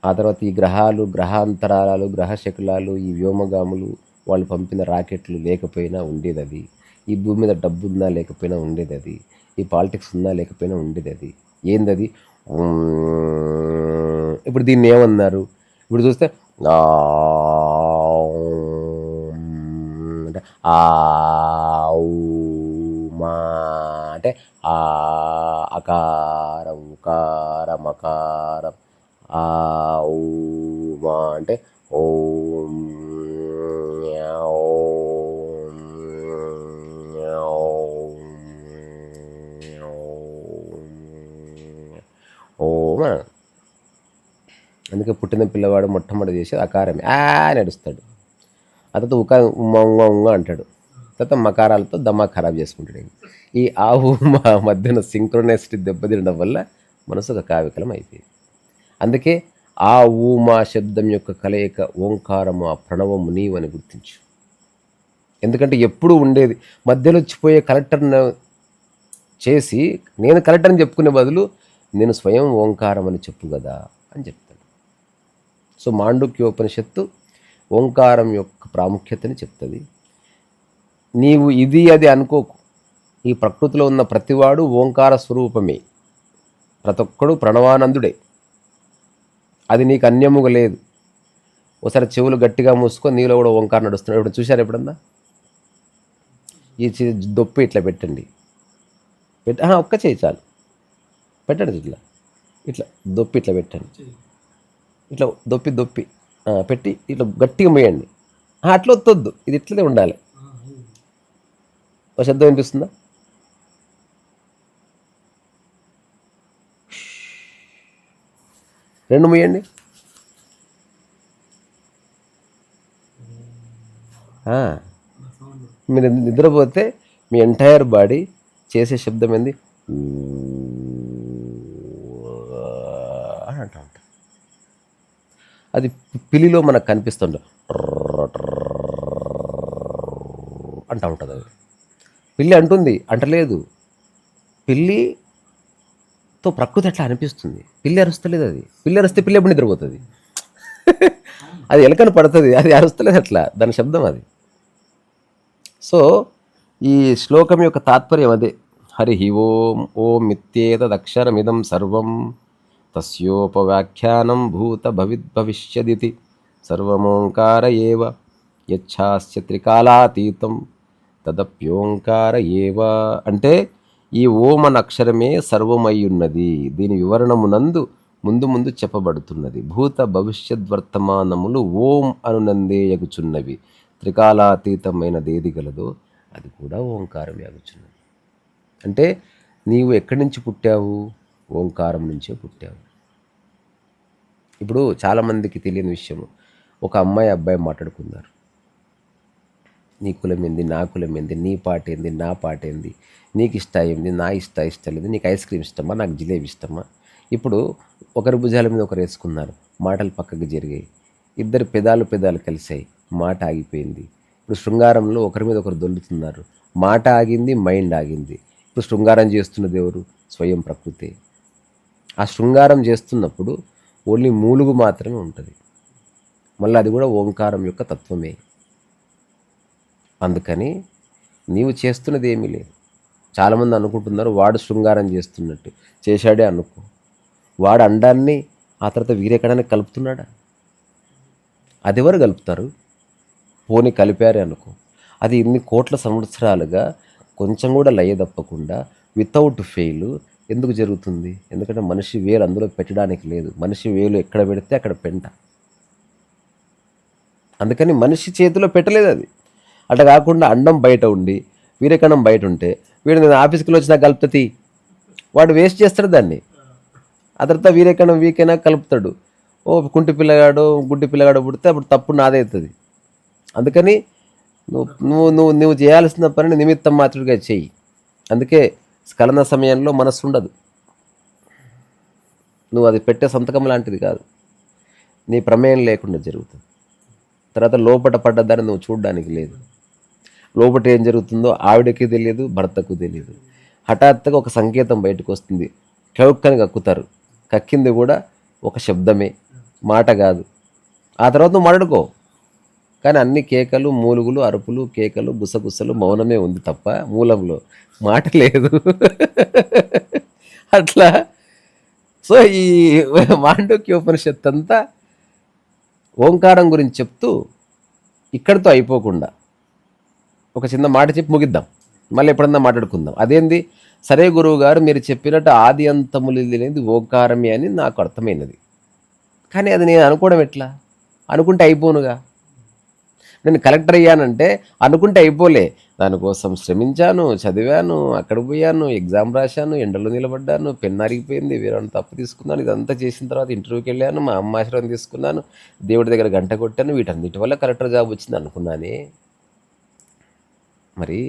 Speaker 1: ఆ తర్వాత ఈ గ్రహాలు, గ్రహాంతరాలు, గ్రహశకలాలు, ఈ వ్యోమగాములు, వాళ్ళు పంపిన రాకెట్లు లేకపోయినా ఉండేది అది. ఈ భూమి మీద డబ్బు ఉన్నా లేకపోయినా ఉండేది అది. ఈ పాలిటిక్స్ ఉన్నా లేకపోయినా ఉండేది అది. ఏందది? ఇప్పుడు దీన్ని ఏమన్నారు? ఇప్పుడు చూస్తే అంటే మా అంటే అకారం, ఉకారం, అకారం, మా అంటే ఓం, ఓం అని. అందుకే పుట్టిన పిల్లవాడు మొట్టమొదటి చేసేది అకారమే, నడుస్తాడు. ఆ తర్వాత ఉకారం ఉమ్మ ఉమ్మ ఉమ్మ అంటాడు. తర్వాత మకారాలతో దమ్మా ఖరాబ్ చేసుకుంటాడు. ఈ మా మధ్యన సింక్రోనైసిటీ దెబ్బతినడం వల్ల మనసు ఒక కావికలం అయిపోయింది. అందుకే ఆ ఊమా శబ్దం యొక్క కలయిక ఓంకారము, ఆ ప్రణవము నీవు అని గుర్తించు. ఎందుకంటే ఎప్పుడు ఉండేది. మధ్యలో వచ్చిపోయే కలెక్టర్ను చేసి నేను కలెక్టర్ని చెప్పుకునే బదులు నేను స్వయం ఓంకారం అని చెప్పు కదా అని చెప్తాడు. సో మాండుక్యోపనిషత్తు ఓంకారం యొక్క ప్రాముఖ్యతని చెప్తుంది. నీవు ఇది అది అనుకోకు. ఈ ప్రకృతిలో ఉన్న ప్రతివాడు ఓంకార స్వరూపమే. ప్రతి ఒక్కడు ప్రణవానందుడే. అది నీకు అన్యముగా లేదు. ఒకసారి చెవులు గట్టిగా మూసుకొని నీలో కూడా ఓంకారం నడుస్తున్నాడు. ఇప్పుడు చూశారు ఎప్పుడన్నా? ఈ దొప్పి ఇట్లా పెట్టండి, ఒక్క చేయి చాలు, పెట్టండి ఇట్లా, ఇట్లా దొప్పి ఇట్లా పెట్టండి, ఇట్లా దొప్పి పెట్టి ఇట్లా గట్టిగా మొయ్యండి. అట్లా వద్దొద్దు, ఇది ఇట్లనే ఉండాలి. ఒక శబ్దం వినిపిస్తుందా? రెండు మొయ్యండి. మీరు నిద్రపోతే మీ ఎంటైర్ బాడీ చేసే శబ్దం ఏంది అని అంటూ ఉంటాం. అది పిల్లిలో మనకు కనిపిస్తుంట అంటూ ఉంటుంది. అది పిల్లి అంటుంది అంటలేదు. పిల్లితో ప్రకృతి అట్లా అనిపిస్తుంది. పిల్లి అరుస్తలేదు. అది పిల్లి అరిస్తే పిల్లి ఎప్పుడు నిద్రపోతుంది? అది ఎలకను పడుతుంది, అది అరుస్తలేదు అట్లా, దాని శబ్దం అది. సో ఈ శ్లోకం యొక్క తాత్పర్యం అదే. హరి ఓం ఓం మిత్యేతదక్షరమిదం సర్వం తస్యోపవ్యాఖ్యానం భూత భవిష్యదితి సర్వమోంకార ఏవ యచ్ఛాస్య త్రికాలాతీతం తదప్యోంకార ఏవ. అంటే ఈ ఓం అన్న అక్షరమే సర్వమయ్యున్నది. దీని వివరణమునందు ముందు చెప్పబడుతున్నది. భూత భవిష్యద్వర్తమానములు ఓం అనునందే యగుచున్నవి. త్రికాలాతీతమైనదేది గలదో అది కూడా ఓంకారం యగుచున్నది. అంటే నీవు ఎక్కడి నుంచి పుట్టావు? ఓంకారం నుంచే పుట్టావు. ఇప్పుడు చాలామందికి తెలియని విషయము, ఒక అమ్మాయి అబ్బాయి మాట్లాడుకున్నారు. నీ కులం ఏంది, నా కులం ఏంది, నీ పాట ఏంది, నా పాట ఏంది, నీకు ఇష్టం ఏంది, నా ఇష్టం లేదు, నీకు ఐస్ క్రీమ్ ఇష్టమా, నాకు జిలేబీ ఇష్టమా. ఇప్పుడు ఒకరి భుజాల మీద ఒకరు వేసుకున్నారు, మాటలు పక్కకు జరిగాయి, ఇద్దరు పెదాలు కలిసాయి, మాట ఆగిపోయింది. ఇప్పుడు శృంగారంలో ఒకరి మీద ఒకరు దొల్లుతున్నారు, మాట ఆగింది, మైండ్ ఆగింది. ఇప్పుడు శృంగారం చేస్తున్నది ఎవరు? స్వయం ప్రకృతి. ఆ శృంగారం చేస్తున్నప్పుడు ఓన్లీ మూలుగు మాత్రమే ఉంటుంది, మళ్ళీ అది కూడా ఓంకారం యొక్క తత్వమే. అందుకని నీవు చేస్తున్నది ఏమీ లేదు. చాలామంది అనుకుంటున్నారు వాడు శృంగారం చేస్తున్నట్టు. చేశాడే అనుకో, వాడు అండాన్ని ఆ తర్వాత వీరెక్కడానికి కలుపుతున్నాడా? అది ఎవరు కలుపుతారు? పోని కలిపారే అనుకో, అది ఇన్ని కోట్ల సంవత్సరాలుగా కొంచెం కూడా లయ తప్పకుండా వితౌట్ ఫెయిల్ ఎందుకు జరుగుతుంది? ఎందుకంటే మనిషి వేలు అందులో పెట్టడానికి లేదు. మనిషి వేలు ఎక్కడ పెడితే అక్కడ పెంట. అందుకని మనిషి చేతిలో పెట్టలేదు అది. అట్లా కాకుండా అండం బయట ఉండి వీరేకణం బయట ఉంటే వీడు నేను ఆఫీస్కి వచ్చినా కలుపుతుంది, వాడు వేస్ట్ చేస్తాడు దాన్ని. ఆ తర్వాత వీరేకణం వీకైనా కలుపుతాడు. ఓ కుంటి పిల్లగాడు గుడ్డి పిల్లగాడు పుడితే అప్పుడు తప్పు నాదవుతుంది. అందుకని నువ్వు చేయాల్సిన పనిని నిమిత్తం మాత్రుడిగా చెయ్యి. అందుకే స్ఖలన సమయంలో మనస్సు ఉండదు. నువ్వు అది పెట్టే సంతకం లాంటిది కాదు, నీ ప్రమేయం లేకుండా జరుగుతుంది. తర్వాత లోపట పడ్డదాన్ని నువ్వు చూడడానికి లేదు. లోపట ఏం జరుగుతుందో ఆవిడకి తెలియదు, భర్తకు తెలియదు. హఠాత్తుగా ఒక సంకేతం బయటకు వస్తుంది, చౌక్కని కక్కుతారు. కక్కింది కూడా ఒక శబ్దమే, మాట కాదు. ఆ తర్వాత నువ్వు మాట్లాడుకో, కానీ అన్ని కేకలు, మూలుగులు, అరుపులు, కేకలు, గుసగుసలు, మౌనమే ఉంది తప్ప మూలంలో మాట లేదు. అట్లా సో ఈ మాండూక్యోపనిషత్తు అంతా ఓంకారం గురించి చెప్తూ ఇక్కడితో అయిపోకుండా ఒక చిన్న మాట చెప్పి ముగిద్దాం, మళ్ళీ ఎప్పుడన్నా మాట్లాడుకుందాం. అదేంది? సరే గురువు గారు మీరు చెప్పినట్టు ఆది అంతములు లేనిది ఓంకారమే అని నాకు అర్థమైనది, కానీ అది నేను అనుకోవడం ఎట్లా? అనుకుంటే అయిపోనుగా. నేను కలెక్టర్ అయ్యానంటే అనుకుంటే అయిపోలే, దానికోసం శ్రమించాను, చదివాను, అక్కడ పోయాను, ఎగ్జామ్ రాశాను, ఎండలో నిలబడ్డాను, పెన్ అరిగిపోయింది, వేరే తప్పు తీసుకున్నాను, ఇదంతా చేసిన తర్వాత ఇంటర్వ్యూకి వెళ్ళాను, మా అమ్మ ఆశీర్వాదం తీసుకున్నాను, దేవుడి దగ్గర గంట కొట్టాను, వీటన్నిటి వల్ల కలెక్టర్ జాబ్ వచ్చింది అనుకున్నానే. మరి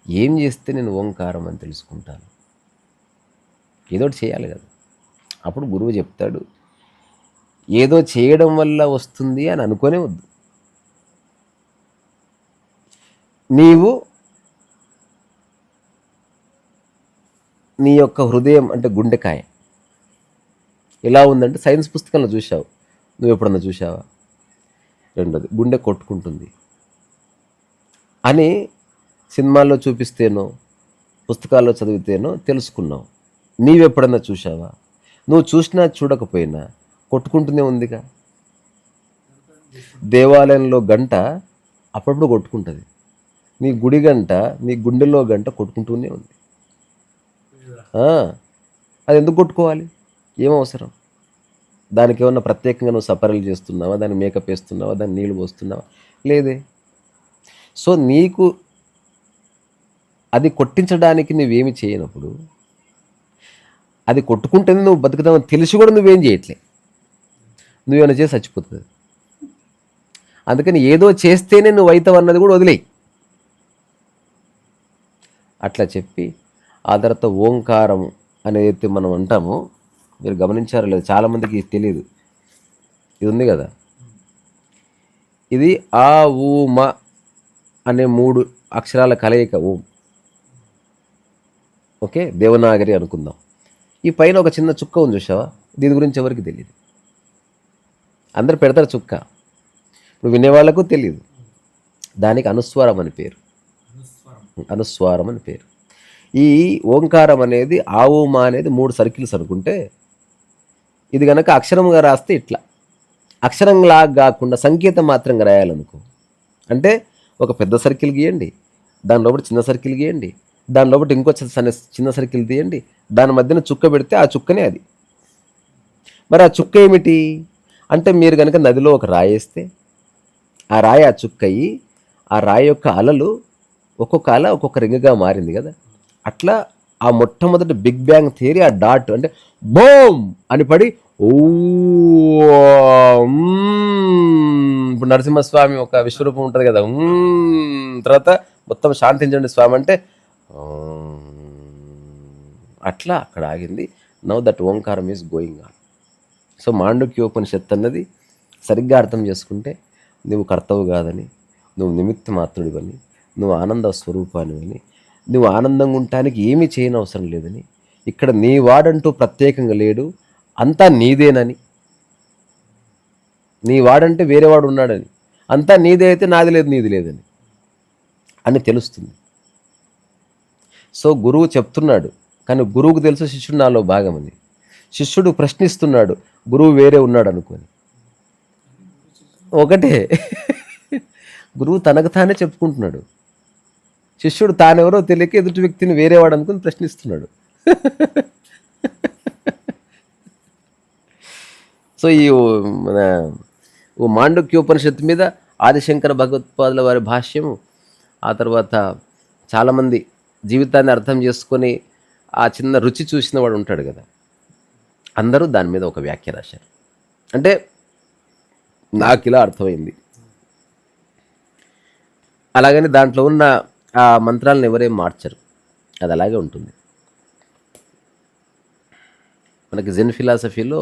Speaker 1: ఏం చేస్తే నేను ఓంకారం అని తెలుసుకుంటాను? ఏదో చేయాలి కదా. అప్పుడు గురువు చెప్తాడు, ఏదో చేయడం వల్ల వస్తుంది అని అనుకోనే వద్దు. నీవు నీ యొక్క హృదయం అంటే గుండెకాయ ఎలా ఉందంటే సైన్స్ పుస్తకంలో చూసావు, నువ్వు ఎప్పుడన్నా చూసావా? రెండోది, గుండె కొట్టుకుంటుంది అని సినిమాల్లో చూపిస్తేనో పుస్తకాల్లో చదివితేనో తెలుసుకున్నావు. నీవెప్పుడన్నా చూసావా? నువ్వు చూసినా చూడకపోయినా కొట్టుకుంటూనే ఉందిగా. దేవాలయంలో గంట అప్పుడప్పుడు కొట్టుకుంటుంది, నీ గుడి గంట నీ గుండెలో గంట కొట్టుకుంటూనే ఉంది. అది ఎందుకు కొట్టుకోవాలి? ఏం అవసరం? దానికి ఏమన్నా ప్రత్యేకంగా నువ్వు సపరేలు చేస్తున్నావా? దాన్ని మేకప్ వేస్తున్నావా? దాన్ని నీళ్ళు పోస్తున్నావా? లేదే. సో నీకు అది కొట్టించడానికి నువ్వేమి చేయనప్పుడు, అది కొట్టుకుంటేనే నువ్వు బతుకుతావని తెలిసి కూడా నువ్వేం చేయట్లే, నువ్వేమైనా చేసి చచ్చిపోతుంది. అందుకని ఏదో చేస్తేనే నువ్వు అవుతావు అన్నది కూడా వదిలేయి. అట్లా చెప్పి ఆ తర్వాత ఓంకారం అనేది మనం అంటాము. మీరు గమనించారో లేదు, చాలామందికి తెలియదు. ఇది ఉంది కదా, ఇది ఆ ఊ మ అనే 3 అక్షరాల కలయిక ఓం. ఓకే, దేవనాగరి అనుకుందాం. ఈ పైన ఒక చిన్న చుక్క ఉంది చూసావా? దీని గురించి ఎవరికి తెలియదు. అందరు పెడతారు చుక్క, ఇప్పుడు వినేవాళ్ళకు తెలియదు. దానికి అనుస్వారం అని పేరు. అనుస్వారం అని పేరు. ఈ ఓంకారం అనేది ఆ ఊమా అనేది 3 సర్కిల్స్ అనుకుంటే, ఇది కనుక అక్షరంగా రాస్తే ఇట్లా, అక్షరంలా కాకుండా సంకేతం మాత్రంగా రాయాలనుకో అంటే ఒక పెద్ద సర్కిల్ గీయండి, దాని లోపల చిన్న సర్కిల్ గీయండి, దాని లోపల ఇంకో చిన్న సర్కిల్ తీయండి, దాని మధ్యన చుక్క పెడితే ఆ చుక్కనే అది. మరి ఆ చుక్క ఏమిటి అంటే, మీరు కనుక నదిలో ఒక రాయి వేస్తే ఆ రాయి ఆ చుక్క అయ్యి ఆ రాయి యొక్క అలలు ఒక్కొక్క అల ఒక్కొక్క రింగుగా మారింది కదా. అట్లా ఆ మొట్టమొదటి బిగ్ బ్యాంగ్ థియరీ, ఆ డాట్ అంటే బోమ్ అని పడి ఓ ఇప్పుడు నరసింహస్వామి ఒక విశ్వరూపం ఉంటుంది కదా, తర్వాత మొత్తం శాంతించండి స్వామి అంటే అట్లా అక్కడ ఆగింది. Now that Omkaram is going on. So మాండుక్యోపనిషత్తు అన్నది సరిగ్గా అర్థం చేసుకుంటే నువ్వు కర్తవు కాదని, నువ్వు నిమిత్త మాత్రుడివని, నువ్వు ఆనంద స్వరూపానివని, నువ్వు ఆనందంగా ఉండటానికి ఏమీ చేయని అవసరం లేదని, ఇక్కడ నీ వాడంటూ ప్రత్యేకంగా లేడు, అంతా నీదేనని, నీ వాడంటే వేరేవాడు ఉన్నాడని, అంతా నీదే అయితే నాది లేదు నీది లేదని అని తెలుస్తుంది. సో గురువు చెప్తున్నాడు, కానీ గురువుకు తెలుసు శిష్యుడు నాలో భాగమని. శిష్యుడు ప్రశ్నిస్తున్నాడు, గురువు వేరే ఉన్నాడు అనుకొని. ఒకటే గురువు తనకు తానే చెప్పుకుంటున్నాడు, శిష్యుడు తానెవరో తెలియక ఎదుటి వ్యక్తిని వేరేవాడు అనుకుని ప్రశ్నిస్తున్నాడు. సో ఈ మన మాండుక్యోపనిషత్తు మీద ఆదిశంకర భగవత్పాదుల వారి భాష్యము, ఆ తర్వాత చాలామంది జీవితాన్ని అర్థం చేసుకొని ఆ చిన్న రుచి చూసిన వాడు ఉంటాడు కదా, అందరూ దాని మీద ఒక వ్యాఖ్య రాశారు. అంటే నాకు ఇలా అర్థమైంది. అలాగని దాంట్లో ఉన్న ఆ మంత్రాలను ఎవరేం మార్చరు, అది అలాగే ఉంటుంది. మనకి జెన్ ఫిలాసఫీలో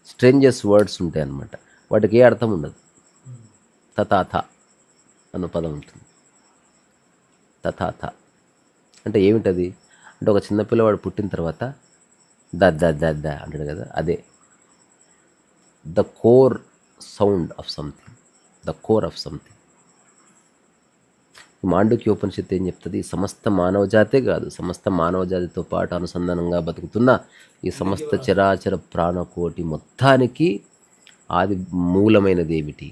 Speaker 1: స్ట్రేంజెస్ వర్డ్స్ ఉంటాయి అన్నమాట, వాటికి ఏ అర్థం ఉండదు. తథాథ అన్న పదం ఉంటుంది. తథాథ అంటే ఏమిటది అంటే, ఒక చిన్నపిల్లవాడు పుట్టిన తర్వాత ద అంటాడు కదా, అదే the core sound of something, the core of something. Mandukyopanishad ఏం చెప్తుంది? సమస్త మానవజాతే కాదు, సమస్త మానవజాతితో పాటు అనుసంధానంగా బతుకుతున్న ఈ సమస్త చరాచర ప్రాణకోటి మొత్తానికి ఆది మూలమైనది ఏమిటి?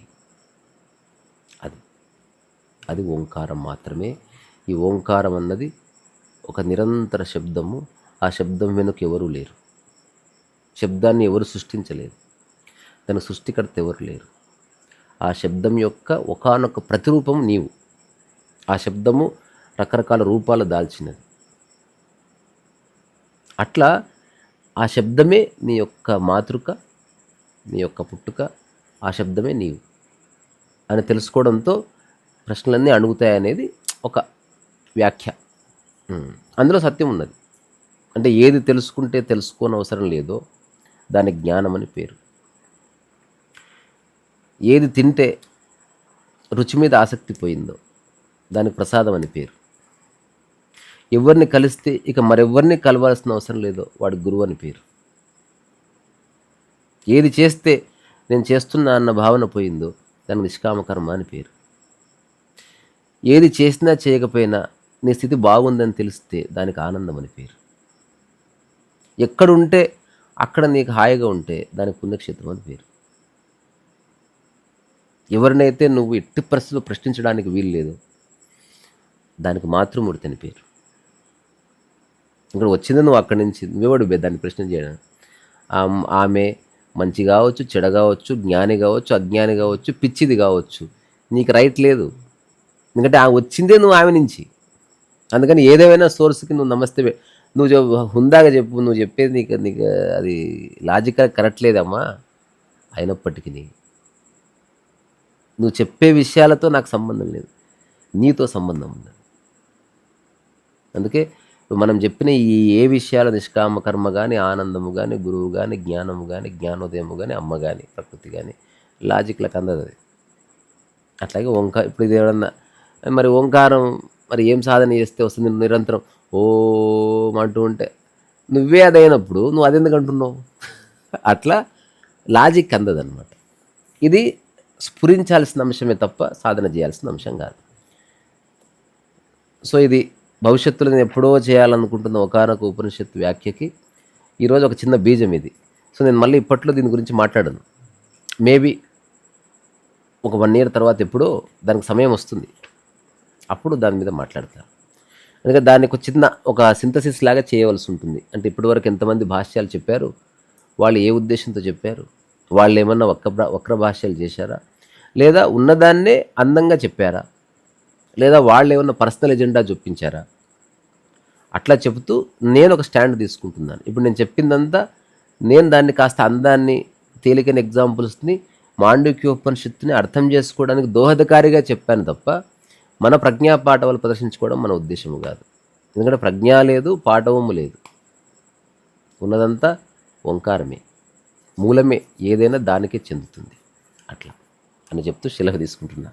Speaker 1: అది ఓంకారం మాత్రమే. ఈ ఓంకారం అన్నది ఒక నిరంతర శబ్దము. ఆ శబ్దం వెనుక ఎవరూ లేరు, శబ్దాన్ని ఎవరు సృష్టించలేరు, దాని సృష్టికర్త ఎవరు లేరు. ఆ శబ్దం యొక్క ఒకానొక ప్రతిరూపం నీవు. ఆ శబ్దము రకరకాల రూపాలు దాల్చినది. అట్లా ఆ శబ్దమే నీ యొక్క మాతృక, నీ యొక్క పుట్టుక, ఆ శబ్దమే నీవు అని తెలుసుకోవడంతో ప్రశ్నలన్నీ అణుగుతాయనేది ఒక వ్యాఖ్య. అందులో సత్యం ఉన్నది. అంటే ఏది తెలుసుకుంటే తెలుసుకోని అవసరం లేదో దానికి జ్ఞానం అని పేరు. ఏది తింటే రుచి మీద ఆసక్తి పోయిందో దానికి ప్రసాదం అని పేరు. ఎవరిని కలిస్తే ఇక మరెవరిని కలవాల్సిన అవసరం లేదో వాడి గురువు అని పేరు. ఏది చేస్తే నేను చేస్తున్నా అన్న భావన పోయిందో దానికి నిష్కామకర్మ అని పేరు. ఏది చేసినా చేయకపోయినా నీ స్థితి బాగుందని తెలిస్తే దానికి ఆనందం అని పేరు. ఎక్కడుంటే అక్కడ నీకు హాయిగా ఉంటే దానికి పుణ్యక్షేత్రం అని పేరు. ఎవరినైతే నువ్వు ఎట్టి పరిస్థితుల్లో ప్రశ్నించడానికి వీలు లేదు దానికి మాతృమూర్తి అని పేరు. ఇక్కడ వచ్చింది నువ్వు అక్కడి నుంచి, నువ్వెవడు దాన్ని ప్రశ్న చేయడం. ఆమె మంచి కావచ్చు, చెడ కావచ్చు, జ్ఞాని కావచ్చు, అజ్ఞాని కావచ్చు, పిచ్చిది కావచ్చు, నీకు రైట్ లేదు. ఎందుకంటే ఆ వచ్చిందే నువ్వు ఆమె నుంచి. అందుకని ఏదేమైనా సోర్స్కి నువ్వు నమస్తే నువ్వు హుందాగా చెప్పు, నువ్వు చెప్పేది నీకు అది లాజికల్ కరెక్ట్ లేదమ్మా. అయినప్పటికీ నువ్వు చెప్పే విషయాలతో నాకు సంబంధం లేదు, నీతో సంబంధం ఉంది. అందుకే మనం చెప్పిన ఈ ఏ విషయాల నిష్కామ కర్మ కానీ, ఆనందము కానీ, గురువు కానీ, జ్ఞానము కానీ, జ్ఞానోదయము కానీ, అమ్మ కానీ, ప్రకృతి కానీ లాజిక్లకు అందదు అది. అట్లాగే ఇప్పుడు ఇది ఏమన్నా మరి ఓంకారం మరి ఏం సాధన చేస్తే వస్తుంది? నిరంతరం ఓం అంటూ ఉంటే నువ్వే అదైనప్పుడు నువ్వు అదెందుకు అంటున్నావు? అట్లా లాజిక్ అందదన్నమాట. ఇది స్ఫురించాల్సిన అంశమే తప్ప సాధన చేయాల్సిన అంశం కాదు. సో ఇది భవిష్యత్తులో నేను ఎప్పుడో చేయాలనుకుంటున్న ఒకానొక ఉపనిషత్తు వ్యాఖ్యకి ఈరోజు ఒక చిన్న బీజం ఇది. సో నేను మళ్ళీ ఇప్పట్లో దీని గురించి మాట్లాడను. మేబీ ఒక 1 year తర్వాత ఎప్పుడో దానికి సమయం వస్తుంది, అప్పుడు దాని మీద మాట్లాడతాను. అందుకే దానికి ఒక సింథసిస్ లాగా చేయవలసి ఉంటుంది. అంటే ఇప్పటివరకు ఎంతమంది భాష్యాలు చెప్పారు, వాళ్ళు ఏ ఉద్దేశంతో చెప్పారు, వాళ్ళు ఏమన్నా వక్ర భాష్యాలు చేశారా, లేదా ఉన్నదాన్నే అందంగా చెప్పారా, లేదా వాళ్ళు ఏమన్నా పర్సనల్ ఎజెండా చూపించారా, అట్లా చెబుతూ నేను ఒక స్టాండ్ తీసుకుంటున్నాను. ఇప్పుడు నేను చెప్పిందంతా నేను దాన్ని కాస్త అందాన్ని, తేలికైన ఎగ్జాంపుల్స్ని, మాండూక్యోపనిషత్తుని అర్థం చేసుకోవడానికి దోహదకారిగా చెప్పాను తప్ప మన ప్రజ్ఞా పాఠవాలు ప్రదర్శించుకోవడం మన ఉద్దేశము కాదు. ఎందుకంటే ప్రజ్ఞ లేదు, పాఠవము లేదు, ఉన్నదంతా ఓంకారమే, మూలమే, ఏదైనా దానికే చెందుతుంది. అట్లా అని చెప్తూ సెలవు తీసుకుంటున్నా.